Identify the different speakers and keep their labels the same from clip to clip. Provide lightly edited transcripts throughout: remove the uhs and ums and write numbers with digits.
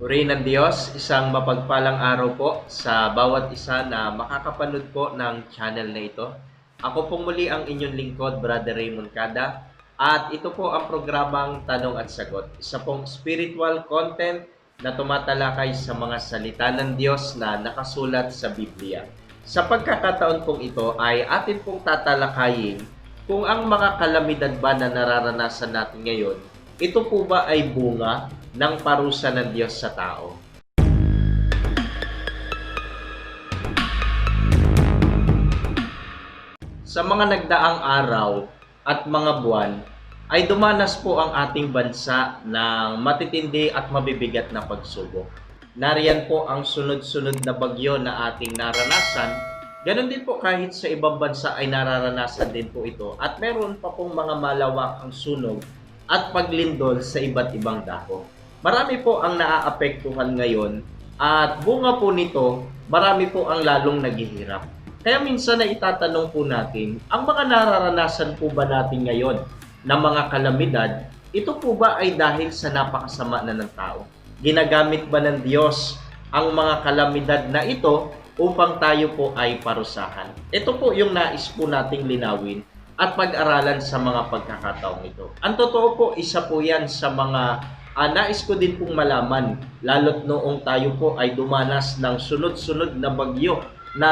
Speaker 1: Purihin ng Diyos, isang mapagpalang araw po sa bawat isa na makakapanood po ng channel na ito. Ako pong muli ang inyong lingkod, Brother Raymond Kada. At ito po ang programang Tanong at Sagot. Isa pong spiritual content na tumatalakay sa mga salita ng Diyos na nakasulat sa Biblia. Sa pagkakataon pong ito ay atin pong tatalakayin kung ang mga kalamidad ba na nararanasan natin ngayon, ito po ba ay bunga ng parusa ng Diyos sa tao? Sa mga nagdaang araw at mga buwan, ay dumanas po ang ating bansa ng matitindi at mabibigat na pagsubok. Nariyan po ang sunod-sunod na bagyo na ating naranasan. Ganon din po kahit sa ibang bansa ay nararanasan din po ito. At meron pa pong mga malawakang sunog at paglindol sa iba't ibang dako. Marami po ang naaapektuhan ngayon at bunga po nito, marami po ang lalong naghihirap. Kaya minsan na itatanong po natin, ang mga nararanasan po ba natin ngayon na mga kalamidad, ito po ba ay dahil sa napakasama na ng tao? Ginagamit ba ng Diyos ang mga kalamidad na ito upang tayo po ay parusahan? Ito po yung nais po nating linawin at pag-aralan sa mga pagkakataong ito. Ang totoo po, isa po yan sa mga nais ko din pong malaman, lalo't noong tayo po ay dumanas ng sunod-sunod na bagyo na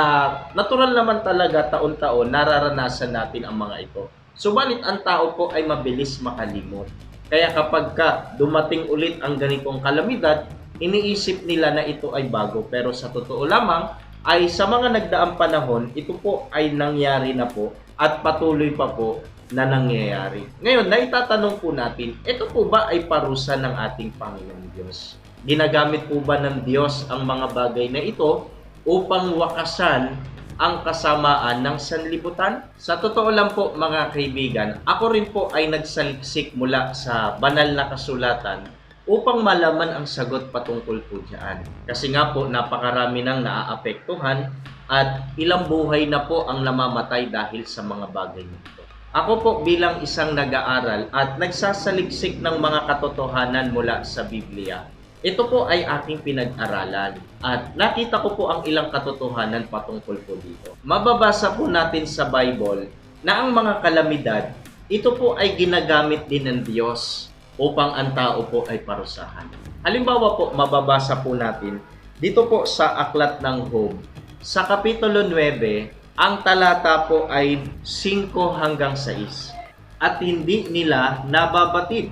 Speaker 1: natural naman talaga taon-taon nararanasan natin ang mga ito. Subalit ang tao po ay mabilis makalimot. Kaya kapag dumating ulit ang ganitong kalamidad, iniisip nila na ito ay bago. Pero sa totoo lamang ay sa mga nagdaang panahon, ito po ay nangyari na po at patuloy pa po na nangyayari. Ngayon, naitatanong po natin, ito po ba ay parusa ng ating Panginoong Diyos? Ginagamit po ba ng Diyos ang mga bagay na ito upang wakasan ang kasamaan ng sanlibutan? Sa totoo lang po mga kaibigan, ako rin po ay nagsaliksik mula sa banal na kasulatan upang malaman ang sagot patungkol po dyan. Kasi nga po napakarami nang naaapektuhan at ilang buhay na po ang namamatay dahil sa mga bagay nito. Ako po bilang isang nag-aaral at nagsasaliksik ng mga katotohanan mula sa Biblia, ito po ay aking pinag-aralan at nakita ko po ang ilang katotohanan patungkol po dito. Mababasa po natin sa Bible na ang mga kalamidad, ito po ay ginagamit din ng Diyos upang ang tao po ay parusahan. Halimbawa po, mababasa po natin dito po sa Aklat ng Job, sa Kapitulo 9, ang talata po ay 5 hanggang 6. At hindi nila nababatid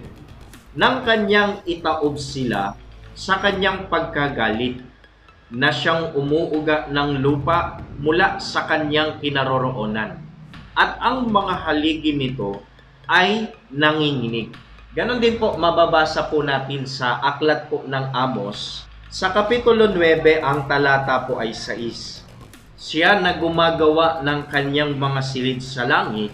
Speaker 1: ng kanyang itaob sila sa kanyang pagkagalit na siyang umuuga ng lupa mula sa kanyang kinaroroonan. At ang mga haligi nito ay nanginginig. Ganon din po mababasa po natin sa Aklat po ng Amos. Sa Kapitulo 9, ang talata po ay 6. Siya na gumagawa ng kanyang mga silid sa langit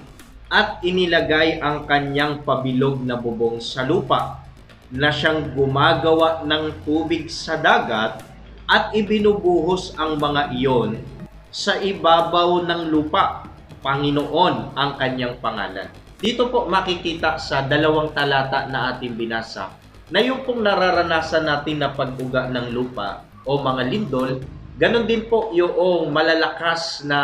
Speaker 1: at inilagay ang kanyang pabilog na bubong sa lupa, na siyang gumagawa ng tubig sa dagat at ibinubuhos ang mga iyon sa ibabaw ng lupa. Panginoon ang kanyang pangalan. Dito po makikita sa dalawang talata na ating binasa na yung pong nararanasan natin na pag-uga ng lupa o mga lindol, ganon din po yung malalakas na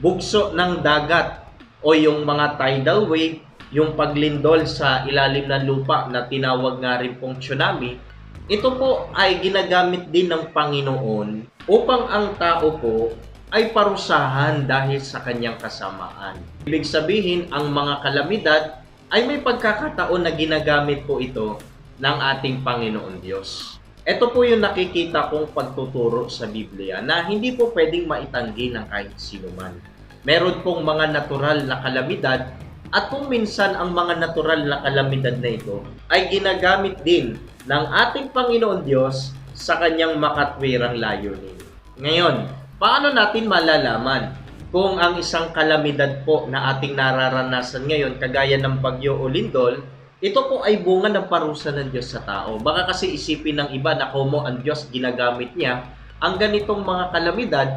Speaker 1: bugso ng dagat o yung mga tidal wave, yung paglindol sa ilalim ng lupa na tinawag nga rin pong tsunami. Ito po ay ginagamit din ng Panginoon upang ang tao po ay parusahan dahil sa kanyang kasamaan. Ibig sabihin, ang mga kalamidad ay may pagkakataon na ginagamit po ito ng ating Panginoon Diyos. Ito po yung nakikita kong pagtuturo sa Biblia na hindi po pwedeng maitanggi ng kahit sino man. Meron pong mga natural na kalamidad at kung minsan ang mga natural na kalamidad na ito ay ginagamit din ng ating Panginoon Diyos sa kanyang makatwirang layunin. Ngayon, paano natin malalaman kung ang isang kalamidad po na ating nararanasan ngayon kagaya ng bagyo o lindol, ito po ay bunga ng parusa ng Diyos sa tao? Baka kasi isipin ng iba na kung ang Diyos ginagamin niya ang ganitong mga kalamidad,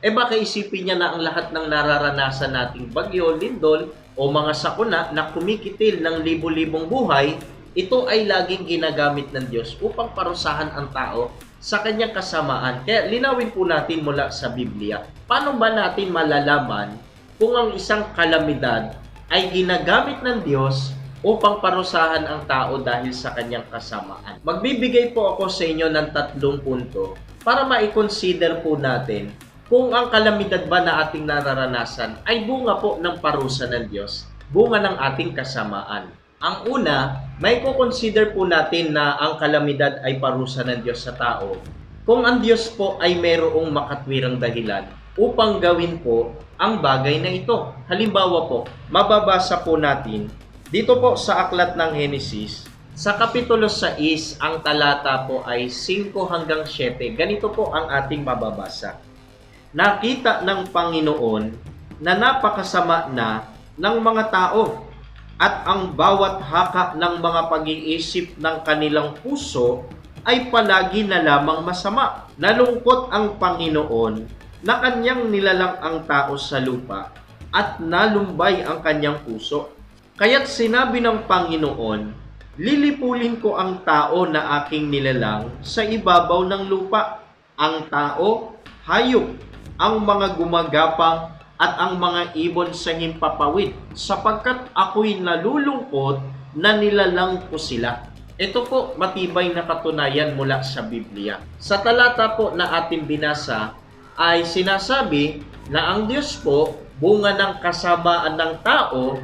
Speaker 1: baka isipin niya na ang lahat ng nararanasan nating bagyo, lindol o mga sakuna na kumikitil ng libo-libong buhay ito ay laging ginagamit ng Diyos upang parusahan ang tao sa kanyang kasamaan. Kaya linawin po natin mula sa Biblia. Paano ba natin malalaman kung ang isang kalamidad ay ginagamit ng Diyos upang parusahan ang tao dahil sa kanyang kasamaan? Magbibigay po ako sa inyo ng 3 punto para ma-consider po natin kung ang kalamidad ba na ating nararanasan ay bunga po ng parusa ng Diyos, bunga ng ating kasamaan. Ang una, may consider po natin na ang kalamidad ay parusa ng Diyos sa tao kung ang Diyos po ay mayroong makatwirang dahilan upang gawin po ang bagay na ito. Halimbawa po, mababasa po natin dito po sa aklat ng Henesis, sa Kapitulo 6, ang talata po ay 5 hanggang 7. Ganito po ang ating mababasa. Nakita ng Panginoon na napakasama na ng mga tao at ang bawat haka ng mga pag-iisip ng kanilang puso ay palagi na lamang masama. Nalungkot ang Panginoon na kanyang nilalang ang tao sa lupa at nalumbay ang kanyang puso. Kaya't sinabi ng Panginoon, lilipulin ko ang tao na aking nilalang sa ibabaw ng lupa, ang tao, hayop, ang mga gumagapang at ang mga ibon sa himpapawid, sapagkat ako'y nalulungkot na nilalang ko sila. Ito po matibay na katunayan mula sa Biblia. Sa talata po na ating binasa ay sinasabi na ang Diyos po, bunga ng kasamaan ng tao,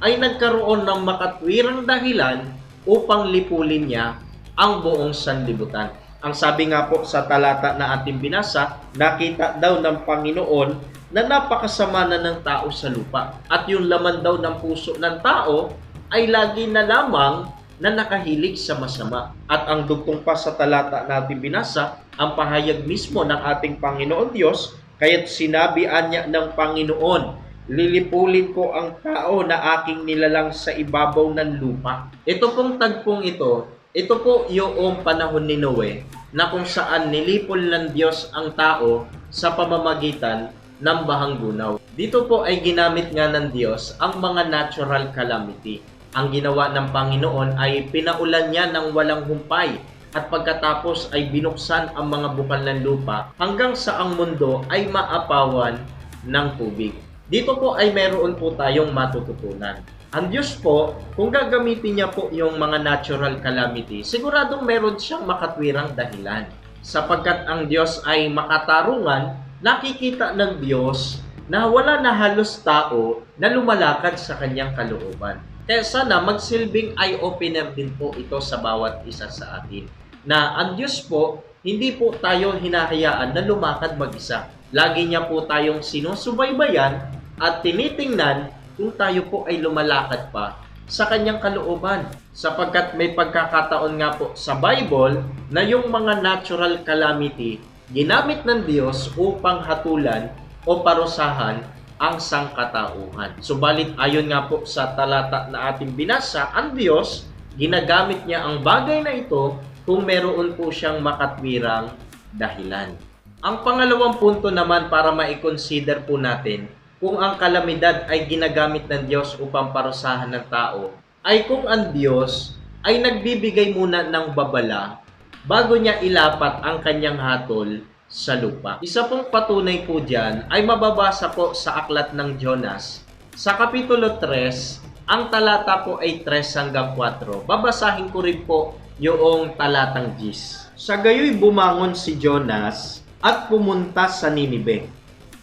Speaker 1: ay nagkaroon ng makatwirang dahilan upang lipulin niya ang buong sanlibutan. Ang sabi nga po sa talata na ating binasa, nakita daw ng Panginoon na napakasama na ng tao sa lupa. At yung laman daw ng puso ng tao ay lagi na lamang na nakahilig sa masama. At ang dugtong pa sa talata na ating binasa, ang pahayag mismo ng ating Panginoon Diyos, kaya't sinabihan niya ng Panginoon, lilipulin ko ang tao na aking nilalang sa ibabaw ng lupa. Ito pong tagpong ito po yung panahon ni Noe na kung saan nilipol ng Diyos ang tao sa pamamagitan ng bahang gunaw. Dito po ay ginamit nga ng Diyos ang mga natural calamity. Ang ginawa ng Panginoon ay pinaulan niya ng walang humpay at pagkatapos ay binuksan ang mga bukal ng lupa hanggang sa ang mundo ay maapawan ng tubig. Dito po ay meron po tayong matututunan. Ang Diyos po, kung gagamitin niya po yung mga natural calamity, siguradong meron siyang makatwirang dahilan. Sapagkat ang Diyos ay makatarungan, nakikita ng Diyos na wala na halos tao na lumalakad sa kanyang kalooban. Kaya sana magsilbing eye-opener din po ito sa bawat isa sa atin. Na ang Diyos po, hindi po tayo hinahayaan na lumakad mag-isa. Lagi niya po tayong sinusubaybayan at tinitingnan kung tayo po ay lumalakad pa sa kanyang kalooban. Sapagkat may pagkakataon nga po sa Bible na yung mga natural calamity ginamit ng Diyos upang hatulan o parusahan ang sangkatauhan. Subalit ayon nga po sa talata na ating binasa, ang Diyos, ginagamit niya ang bagay na ito kung meron po siyang makatwirang dahilan. Ang pangalawang punto naman para ma-consider po natin kung ang kalamidad ay ginagamit ng Diyos upang parusahan ng tao, ay kung ang Diyos ay nagbibigay muna ng babala bago niya ilapat ang kanyang hatol sa lupa. Isa pong patunay po dyan ay mababasa po sa aklat ng Jonas. Sa Kapitulo 3, ang talata po ay 3 hanggang 4. Babasahin ko rin po yung talatang 10. Sa gayoy bumangon si Jonas at pumunta sa Ninive.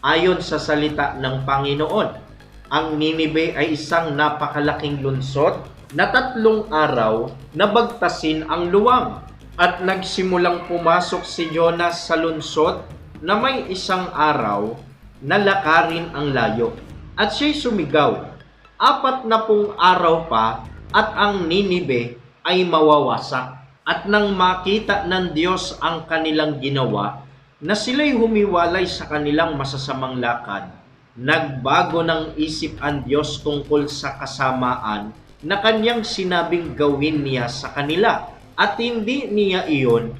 Speaker 1: Ayon sa salita ng Panginoon, ang Ninive ay isang napakalaking lungsod na 3 araw na bagtasin ang luwang. At nagsimulang pumasok si Jonas sa lungsod na may 1 araw na lakarin ang layo. At siya'y sumigaw, 40 araw pa at ang Ninive ay mawawasak. At nang makita ng Diyos ang kanilang ginawa, na sila'y humiwalay sa kanilang masasamang lakad, nagbago ng isip ang Diyos tungkol sa kasamaan na kanyang sinabing gawin niya sa kanila at hindi niya iyon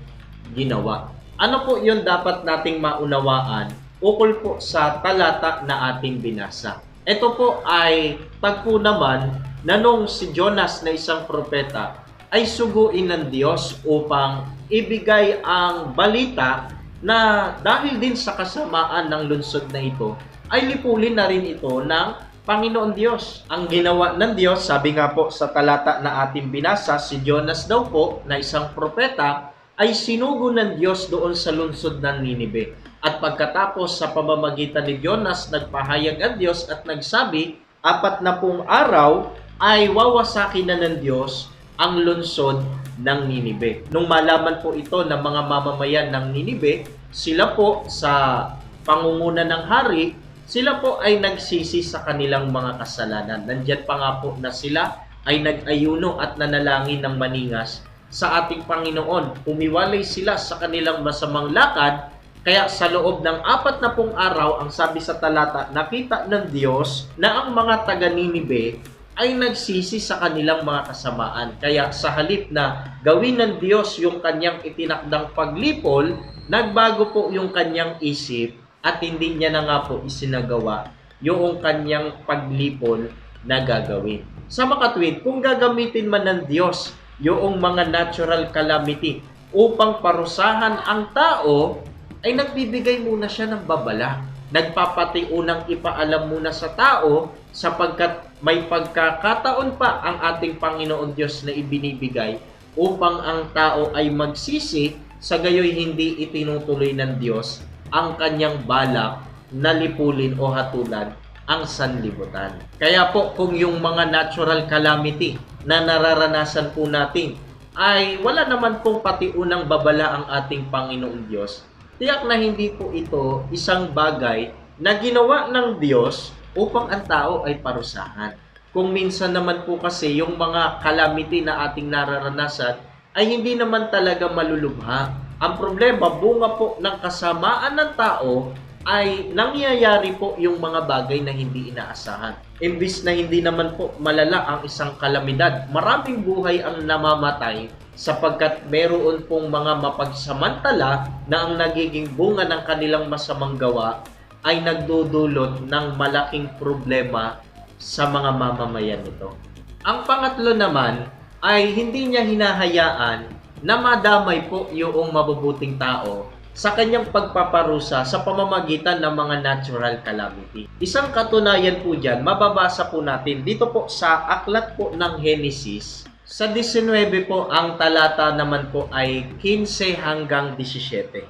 Speaker 1: ginawa. Ano po yun dapat nating maunawaan ukol po sa talata na ating binasa? Ito po ay tagpo naman na nung si Jonas na isang propeta ay suguin ng Diyos upang ibigay ang balita na dahil din sa kasamaan ng lungsod na ito, ay lipulin na rin ito ng Panginoon Diyos. Ang ginawa ng Diyos, sabi nga po sa talata na ating binasa, si Jonas daw po na isang propeta ay sinugo ng Diyos doon sa lungsod ng Ninibe. At pagkatapos sa pamamagitan ni Jonas, nagpahayag ang Diyos at nagsabi, 40 araw ay wawasakin na ng Diyos ang lungsod ng Ninibe. Nung malaman po ito ng mga mamamayan ng Ninibe, sila po sa pangunguna ng hari, sila po ay nagsisi sa kanilang mga kasalanan. Nandiyan pa nga po na sila ay nag-ayuno at nanalangin ng maningas sa ating Panginoon. Umiwalay sila sa kanilang masamang lakad, kaya sa loob ng 40 araw, ang sabi sa talata, nakita ng Diyos na ang mga taga-Ninibe ay nagsisi sa kanilang mga kasamaan. Kaya sa halip na gawin ng Diyos yung kanyang itinakdang paglipol, nagbago po yung kanyang isip at hindi niya na nga po isinagawa yung kanyang paglipol na gagawin. Sa makatwid, kung gagamitin man ng Diyos yung mga natural calamity upang parusahan ang tao, ay nagbibigay muna siya ng babala. Nagpapatiunang ipaalam muna sa tao sapagkat may pagkakataon pa ang ating Panginoon Diyos na ibinibigay upang ang tao ay magsisi, sa gayoy hindi itinutuloy ng Diyos ang kanyang balak na lipulin o hatulan ang sanlibutan. Kaya po kung yung mga natural calamity na nararanasan po natin ay wala naman pong patiunang babala ang ating Panginoon Diyos, tiyak na hindi po ito isang bagay na ginawa ng Diyos upang ang tao ay parusahan. Kung minsan naman po kasi yung mga calamity na ating nararanasan ay hindi naman talaga malulubha. Ang problema, bunga po ng kasamaan ng tao ay nangyayari po yung mga bagay na hindi inaasahan. Imbis na hindi naman po malala ang isang kalamidad, maraming buhay ang namamatay sapagkat meron pong mga mapagsamantala na ang nagiging bunga ng kanilang masamang gawa ay nagdudulot ng malaking problema sa mga mamamayan nito. Ang pangatlo naman ay hindi niya hinahayaan na madamay po yung mabubuting tao sa kanyang pagpaparusa sa pamamagitan ng mga natural calamity. Isang katunayan po dyan, mababasa po natin dito po sa aklat po ng Genesis. Sa 19 po, ang talata naman po ay 15 hanggang 17.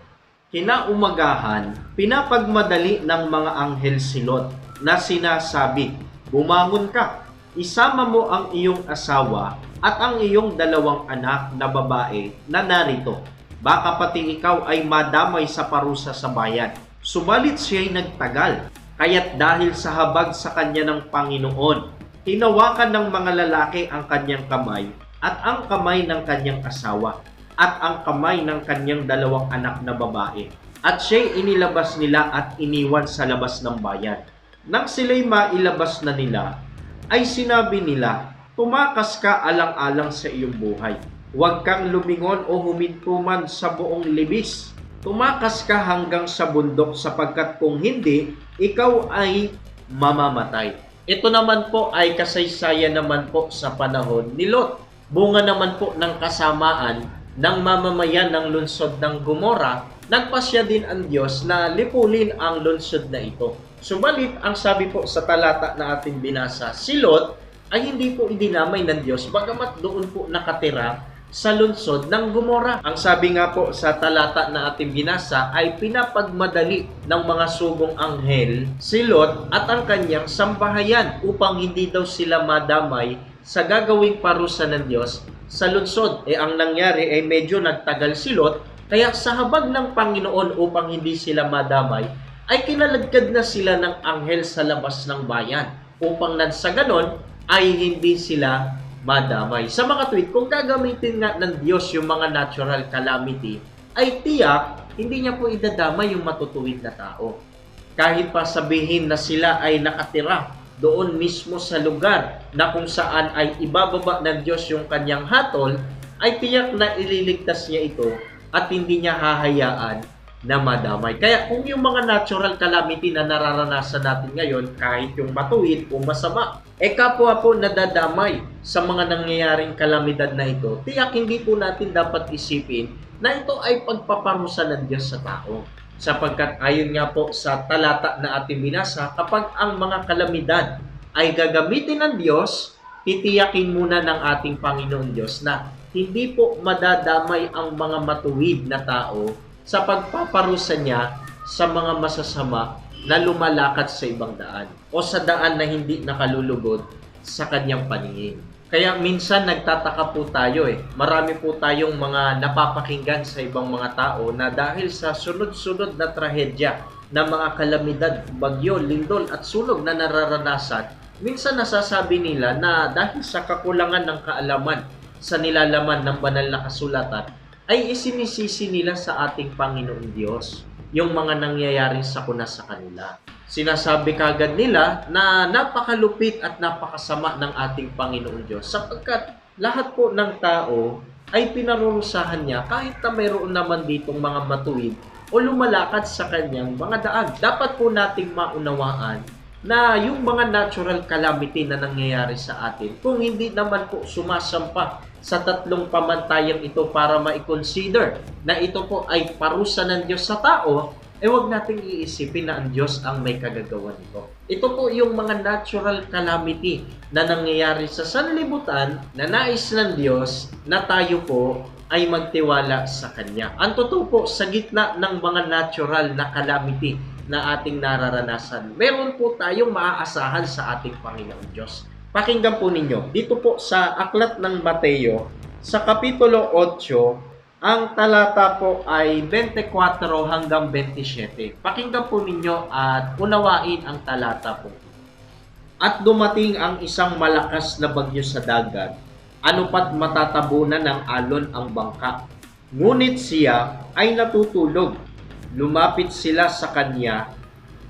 Speaker 1: Kinaumagahan, pinapagmadali ng mga anghel si Lot na sinasabi, "Bumangon ka, isama mo ang iyong asawa at ang iyong 2 anak na babae na narito. Baka pati ikaw ay madamay sa parusa sa bayan." Subalit siya'y nagtagal, kaya't dahil sa habag sa kanya ng Panginoon, hinawakan ng mga lalaki ang kanyang kamay at ang kamay ng kanyang asawa at ang kamay ng kanyang 2 anak na babae. At siya'y inilabas nila at iniwan sa labas ng bayan. Nang sila'y mailabas na nila, ay sinabi nila, "Tumakas ka alang-alang sa iyong buhay. Huwag kang lumingon o huminto man sa buong libis. Tumakas ka hanggang sa bundok sapagkat kung hindi, ikaw ay mamamatay." Ito naman po ay kasaysayan naman po sa panahon ni Lot. Bunga naman po ng kasamaan ng mamamayan ng lungsod ng Gomora, nagpasya din ang Diyos na lipulin ang lungsod na ito. Subalit, ang sabi po sa talata na ating binasa, si Lot ay hindi po idinamay ng Diyos bagamat doon po nakatira sa lungsod ng Gomora. Ang sabi nga po sa talata na ating binasa ay pinapagmadali ng mga sugong anghel si Lot at ang kanyang sambahayan upang hindi daw sila madamay sa gagawing parusa ng Diyos sa lungsod. Ang nangyari ay medyo nagtagal si Lot, kaya sa habag ng Panginoon upang hindi sila madamay, ay kinaladkad na sila ng anghel sa labas ng bayan upang sa ganon ay hindi sila madamay. Sa mga tweet, kung gagamitin nga ng Diyos yung mga natural calamity, ay tiyak, hindi niya po idadamay yung matutuwid na tao. Kahit pa sabihin na sila ay nakatira doon mismo sa lugar na kung saan ay ibababa ng Diyos yung kanyang hatol, ay tiyak na ililigtas niya ito at hindi niya hahayaan na madamay. Kaya kung yung mga natural calamity na nararanasan natin ngayon, kahit yung matuwid o masama, kapwa po nadadamay sa mga nangyayaring kalamidad na ito, tiyak hindi po natin dapat isipin na ito ay pagpaparusa ng Diyos sa tao. Sapagkat ayon nga po sa talata na ating binasa, kapag ang mga kalamidad ay gagamitin ng Diyos, titiyakin muna ng ating Panginoon Diyos na hindi po madadamay ang mga matuwid na tao sa pagpaparusa niya sa mga masasama na lumalakad sa ibang daan o sa daan na hindi nakalulugod sa kanyang paningin. Kaya minsan nagtataka po tayo Marami po tayong mga napapakinggan sa ibang mga tao na dahil sa sunod-sunod na trahedya na mga kalamidad, bagyo, lindol at sunog na nararanasan, minsan nasasabi nila na dahil sa kakulangan ng kaalaman sa nilalaman ng banal na kasulatan, ay isinisisi nila sa ating Panginoon Diyos yung mga nangyayaring sakuna sa kanila. Sinasabi kagad nila na napakalupit at napakasama ng ating Panginoon Diyos sapagkat lahat po ng tao ay pinarurusahan niya kahit na mayroon naman ditong mga matuwid o lumalakad sa kanyang mga daan. Dapat po nating maunawaan na yung mga natural calamity na nangyayari sa atin, kung hindi naman po sumasampa sa tatlong pamantayang ito para ma-consider na ito po ay parusa ng Diyos sa tao, huwag nating iisipin na ang Diyos ang may kagagawa nito. Ito po yung mga natural calamity na nangyayari sa sanlibutan na nais ng Diyos na tayo po ay magtiwala sa Kanya. Ang totoo po, sa gitna ng mga natural na calamity na ating nararanasan, meron po tayong maaasahan sa ating Panginoon Diyos. Pakinggan po ninyo, dito po sa Aklat ng Mateo, sa Kapitulo 8, ang talata po ay 24 hanggang 27. Pakinggan po ninyo at unawain ang talata po. At dumating ang isang malakas na bagyo sa dagat, ano pat matatabunan ng alon ang bangka. Ngunit siya ay natutulog. Lumapit sila sa kanya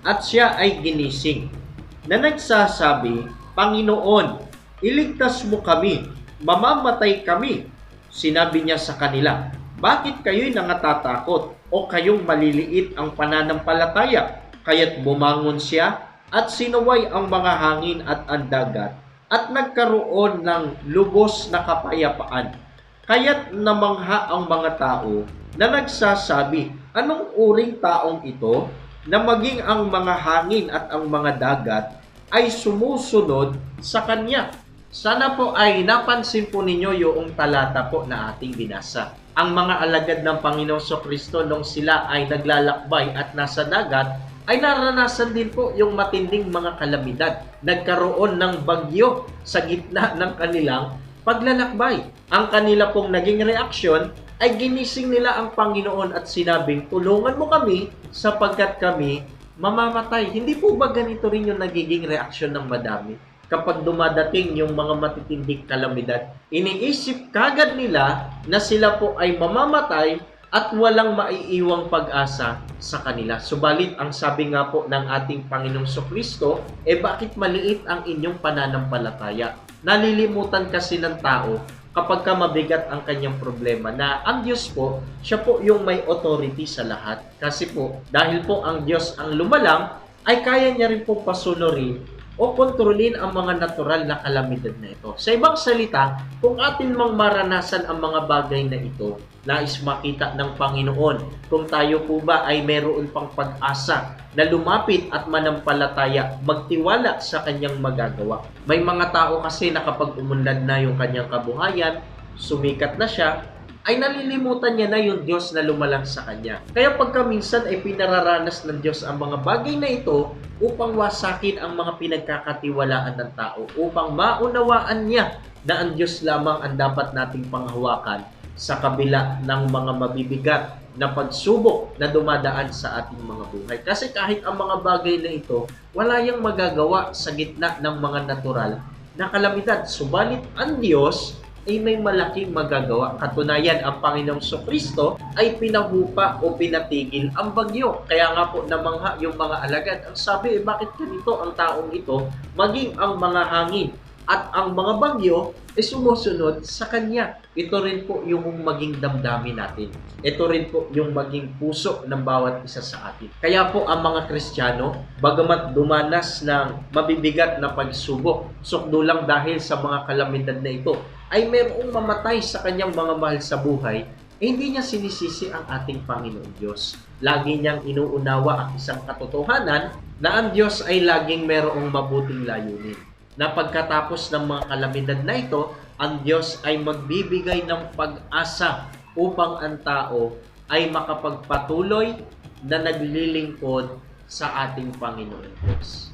Speaker 1: at siya ay ginising, na nagsasabi, Panginoon, iligtas mo kami, mamamatay kami. Sinabi niya sa kanila, bakit kayo'y nangatatakot o kayong maliliit ang pananampalataya? Kaya't bumangon siya at sinuway ang mga hangin at ang dagat at nagkaroon ng lubos na kapayapaan. Kaya't namangha ang mga tao na nagsasabi, anong uring taong ito na maging ang mga hangin at ang mga dagat ay sumusunod sa kanya? Sana po ay napansin po ninyo yung talata po na ating binasa. Ang mga alagad ng Panginoong Kristo nung sila ay naglalakbay at nasa dagat, ay naranasan din po yung matinding mga kalamidad. Nagkaroon ng bagyo sa gitna ng kanilang paglalakbay. Ang kanila pong naging reaksyon ay ginising nila ang Panginoon at sinabing, tulungan mo kami sapagkat kami mamamatay. Hindi po ba ganito rin yung nagiging reaksyon ng madami? Kapag dumadating yung mga matitinding kalamidad, iniisip kagad nila na sila po ay mamamatay at walang maiiwang pag-asa sa kanila. Subalit, ang sabi nga po ng ating Panginoong Kristo, bakit maliit ang inyong pananampalataya? Nalilimutan kasi ng tao kapag ka mabigat ang kanyang problema na ang Diyos po, siya po yung may authority sa lahat. Kasi po, dahil po ang Diyos ang lumalang, ay kaya niya rin po pasunurin o kontrolin ang mga natural na kalamidad na ito. Sa ibang salita, kung atin mang maranasan ang mga bagay na ito, nais makita ng Panginoon kung tayo po ba ay meron pang pag-asa na lumapit at manampalataya, magtiwala sa kanyang magagawa. May mga tao kasi na kapag umunlad na yung kanyang kabuhayan, sumikat na siya, ay nalilimutan niya na yung Diyos na lumalang sa kanya. Kaya pagka minsan ay pinararanas ng Diyos ang mga bagay na ito upang wasakin ang mga pinagkakatiwalaan ng tao, upang maunawaan niya na ang Diyos lamang ang dapat nating panghawakan sa kabila ng mga mabibigat na pagsubok na dumadaan sa ating mga buhay. Kasi kahit ang mga bagay na ito, wala yang magagawa sa gitna ng mga natural na kalamidad. Subalit ang Diyos ay may malaking magagawa. Katunayan, ang Panginoong Kristo ay pinahupa o pinatigil ang bagyo. Kaya nga po namangha yung mga alagad. Ang sabi, bakit ganito ang taong ito, maging ang mga hangin at ang mga bagyo ay sumusunod sa Kanya. Ito rin po yung maging damdamin natin. Ito rin po yung maging puso ng bawat isa sa atin. Kaya po ang mga Kristiyano, bagamat dumanas ng mabibigat na pagsubok, sukdulang dahil sa mga kalamidad na ito, ay mayroong mamatay sa kanyang mga mahal sa buhay, hindi niya sinisisi ang ating Panginoon Diyos. Lagi niyang inuunawa ang isang katotohanan na ang Diyos ay laging mayroong mabuting layunin. Na pagkatapos ng mga kalamidad na ito, ang Diyos ay magbibigay ng pag-asa upang ang tao ay makapagpatuloy na naglilingkod sa ating Panginoon Diyos.